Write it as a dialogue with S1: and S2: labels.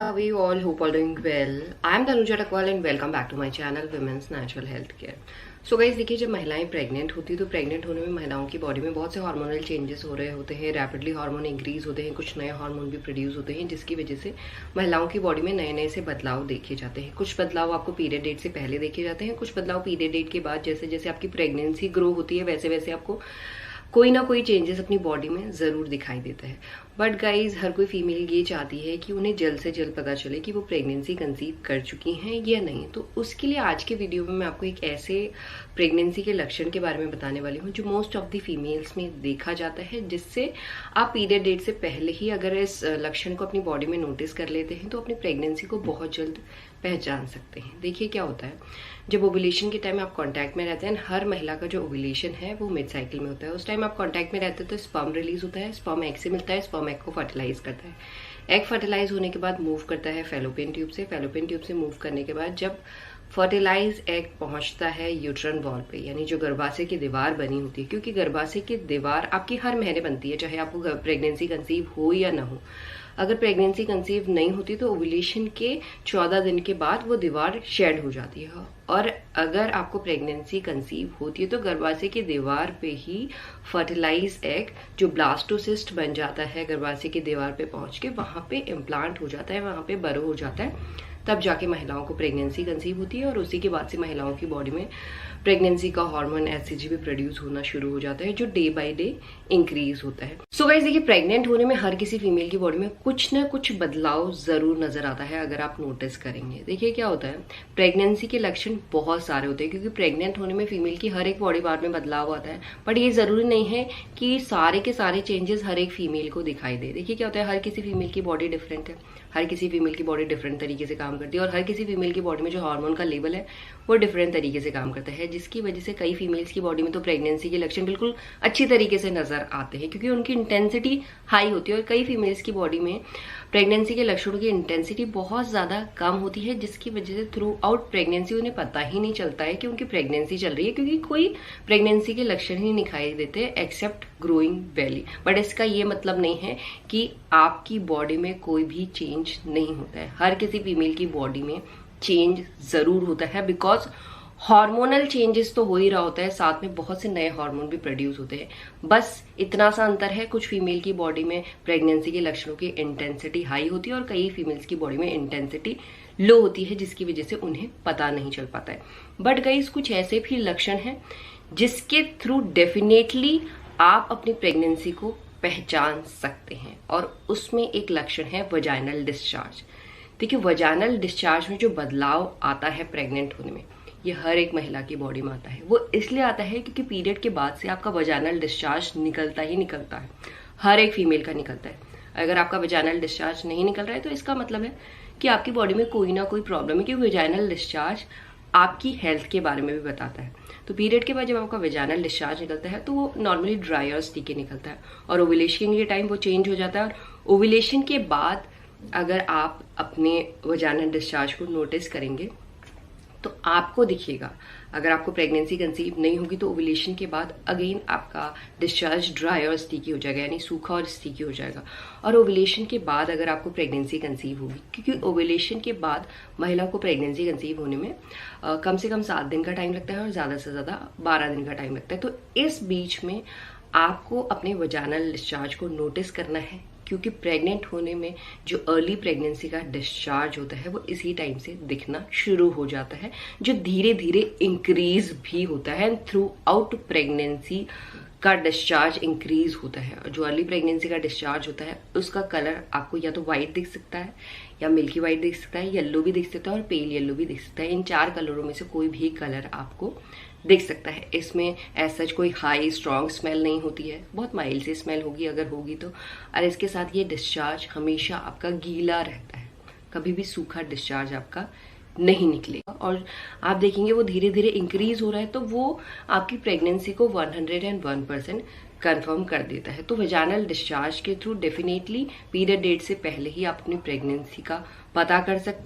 S1: We all hope all doing well. I am Tanuja Takwal and welcome back to my channel Women's Natural Health Care. So guys देखिए, जब महिलाएं pregnant होती है तो pregnant होने में महिलाओं की बॉडी में बहुत से हार्मोनल चेंजेस हो रहे होते हैं, रैपिडली हार्मोन इंक्रीज होते हैं, कुछ नए हार्मोन भी प्रोड्यूस होते हैं जिसकी वजह से महिलाओं की बॉडी में नए नए से बदलाव देखे जाते हैं। कुछ बदलाव आपको पीरियड डेट से पहले देखे जाते हैं, कुछ बदलाव पीरियड डेट के बाद। जैसे जैसे आपकी प्रेगनेंसी ग्रो होती है वैसे वैसे आपको कोई ना कोई चेंजेस अपनी बॉडी में जरूर दिखाई देता है। बट गाइज, हर कोई फीमेल ये चाहती है कि उन्हें जल्द से जल्द पता चले कि वो प्रेगनेंसी कंसीव कर चुकी हैं या नहीं। तो उसके लिए आज के वीडियो में मैं आपको एक ऐसे प्रेगनेंसी के लक्षण के बारे में बताने वाली हूँ जो मोस्ट ऑफ द फीमेल्स में देखा जाता है, जिससे आप पीरियड डेट से पहले ही अगर इस लक्षण को अपनी बॉडी में नोटिस कर लेते हैं तो अपनी प्रेगनेंसी को बहुत जल्द पहचान सकते हैं। देखिए क्या होता है, जब ओव्यूलेशन के टाइम आप कांटेक्ट में रहते हैं, हर महिला का जो ओव्यूलेशन है वो मिड साइकिल में होता है। उस टाइम आप कांटेक्ट में रहते हैं तो स्पर्म रिलीज होता है, स्पर्म एग से मिलता है, स्पर्म एग को फर्टिलाइज करता है। एग फर्टिलाइज होने के बाद मूव करता है फैलोपियन ट्यूब से, फैलोपियन ट्यूब से मूव करने के बाद जब फर्टिलाइज एग पहुंचता है यूट्रन वॉल पे, यानी जो गर्भाशय की दीवार बनी होती है, क्योंकि गर्भाशय की दीवार आपकी हर महीने बनती है, चाहे आपको प्रेगनेंसी कंसीव हो या ना हो। अगर प्रेगनेंसी कंसीव नहीं होती तो ओव्यूलेशन के 14 दिन के बाद वो दीवार शेड हो जाती है, और अगर आपको प्रेगनेंसी कंसीव होती है तो गर्भाशय की दीवार पे ही फर्टिलाइज एग जो ब्लास्टोसिस्ट बन जाता है, गर्भाशय की दीवार पे पहुंच के वहां पे इम्प्लांट हो जाता है, वहां पे बरो हो जाता है। तब जाके महिलाओं को प्रेगनेंसी कंसीव होती है और उसी के बाद से महिलाओं की बॉडी में प्रेगनेंसी का हार्मोन एचसीजी भी प्रोड्यूस होना शुरू हो जाता है, जो डे बाय डे इंक्रीज होता है। सो गाइस देखिए, प्रेग्नेंट होने में हर किसी फीमेल की बॉडी में कुछ ना कुछ बदलाव जरूर नजर आता है, अगर आप नोटिस करेंगे। देखिए क्या होता है, प्रेगनेंसी के लक्षण बहुत सारे होते हैं, क्योंकि प्रेग्नेंट होने में फीमेल की हर एक बॉडी पार्ट में बदलाव आता है, बट ये जरूरी नहीं है कि सारे के सारे चेंजेस हर एक फीमेल को दिखाई दे। देखिए क्या होता है, हर किसी फीमेल की बॉडी डिफरेंट है, हर किसी फीमेल की बॉडी डिफरेंट तरीके से काम करती है, और हर किसी फीमेल की बॉडी में जो हार्मोन का लेवल है वो डिफरेंट तरीके से काम करता है, जिसकी वजह से कई फीमेल्स की बॉडी में तो प्रेगनेंसी के लक्षण बिल्कुल अच्छी तरीके से नजर आते हैं, क्योंकि उनकी इंटेंसिटी हाई होती है। और कई फीमेल्स की बॉडी में प्रेगनेंसी के लक्षणों की इंटेंसिटी बहुत ज्यादा कम होती है, जिसकी वजह से थ्रू आउट प्रेगनेंसी उन्हें पता ही नहीं चलता है कि उनकी प्रेगनेंसी चल रही है, क्योंकि कोई प्रेगनेंसी के लक्षण ही दिखाई देते एक्सेप्ट ग्रोइंग बेली। बट इसका ये मतलब नहीं है कि आपकी बॉडी में कोई भी चेंज नहीं होता है। हर किसी फीमेल की बॉडी में चेंज जरूर होता है, बिकॉज हार्मोनल चेंजेस तो हो ही रहा होता है, साथ में बहुत से नए हार्मोन भी प्रोड्यूस होते हैं। बस इतना सा अंतर है, कुछ फीमेल की बॉडी में प्रेगनेंसी के लक्षणों की इंटेंसिटी हाई होती है और कई फीमेल्स की बॉडी में इंटेंसिटी लो होती है, जिसकी वजह से उन्हें पता नहीं चल पाता है। बट गाइस, कुछ ऐसे भी लक्षण हैं जिसके थ्रू डेफिनेटली आप अपनी प्रेगनेंसी को पहचान सकते हैं, और उसमें एक लक्षण है वजाइनल डिस्चार्ज। देखिए, वजाइनल डिस्चार्ज में जो बदलाव आता है प्रेग्नेंट होने में, ये हर एक महिला की बॉडी में आता है। वो इसलिए आता है क्योंकि पीरियड के बाद से आपका वजाइनल डिस्चार्ज निकलता ही निकलता है, हर एक फीमेल का निकलता है। अगर आपका वजाइनल डिस्चार्ज नहीं निकल रहा है तो इसका मतलब है कि आपकी बॉडी में कोई ना कोई प्रॉब्लम है, क्योंकि वजाइनल डिस्चार्ज आपकी हेल्थ के बारे में भी बताता है। तो पीरियड के बाद जब आपका वजाइनल डिस्चार्ज निकलता है तो वो नॉर्मली ड्राई और स्टिकी निकलता है, और ओव्यूलेशन के टाइम वो चेंज हो जाता है। और ओव्यूलेशन के बाद अगर आप अपने वजाइनल डिस्चार्ज को नोटिस करेंगे तो आपको दिखेगा, अगर आपको प्रेगनेंसी कंसीव नहीं होगी तो ओव्यूलेशन के बाद अगेन आपका डिस्चार्ज ड्राई और स्टिकी हो जाएगा, यानी सूखा और स्टिकी हो जाएगा। और ओव्यूलेशन के बाद अगर आपको प्रेगनेंसी कंसीव होगी, क्योंकि ओव्यूलेशन के बाद महिला को प्रेगनेंसी कंसीव होने में कम से कम 7 दिन का टाइम लगता है और ज्यादा से ज्यादा 12 दिन का टाइम लगता है। तो इस बीच में आपको अपने वजाइनल डिस्चार्ज को नोटिस करना है, क्योंकि प्रेग्नेंट होने में जो अर्ली प्रेगनेंसी का डिस्चार्ज होता है वो इसी टाइम से दिखना शुरू हो जाता है, जो धीरे धीरे इंक्रीज भी होता है। थ्रू आउट प्रेगनेंसी का डिस्चार्ज इंक्रीज होता है, और जो अर्ली प्रेगनेंसी का डिस्चार्ज होता है उसका कलर आपको या तो व्हाइट दिख सकता है, या मिल्की व्हाइट दिख सकता है, येलो भी दिख सकता है, और पेल येलो भी दिख सकता है। इन 4 कलरों में से कोई भी कलर आपको दिख सकता है। इसमें ऐसा कोई हाई स्ट्रॉन्ग स्मेल नहीं होती है, बहुत माइल्ड सी स्मेल होगी अगर होगी तो। और इसके साथ ये डिस्चार्ज हमेशा आपका गीला रहता है, कभी भी सूखा डिस्चार्ज आपका नहीं निकलेगा, और आप देखेंगे वो धीरे धीरे इंक्रीज हो रहा है, तो वो आपकी प्रेगनेंसी को 101% कंफर्म कर देता है। तो वजाइनल डिस्चार्ज के थ्रू डेफिनेटली पीरियड डेट से पहले ही आप अपनी प्रेगनेंसी का पता कर सकते हैं।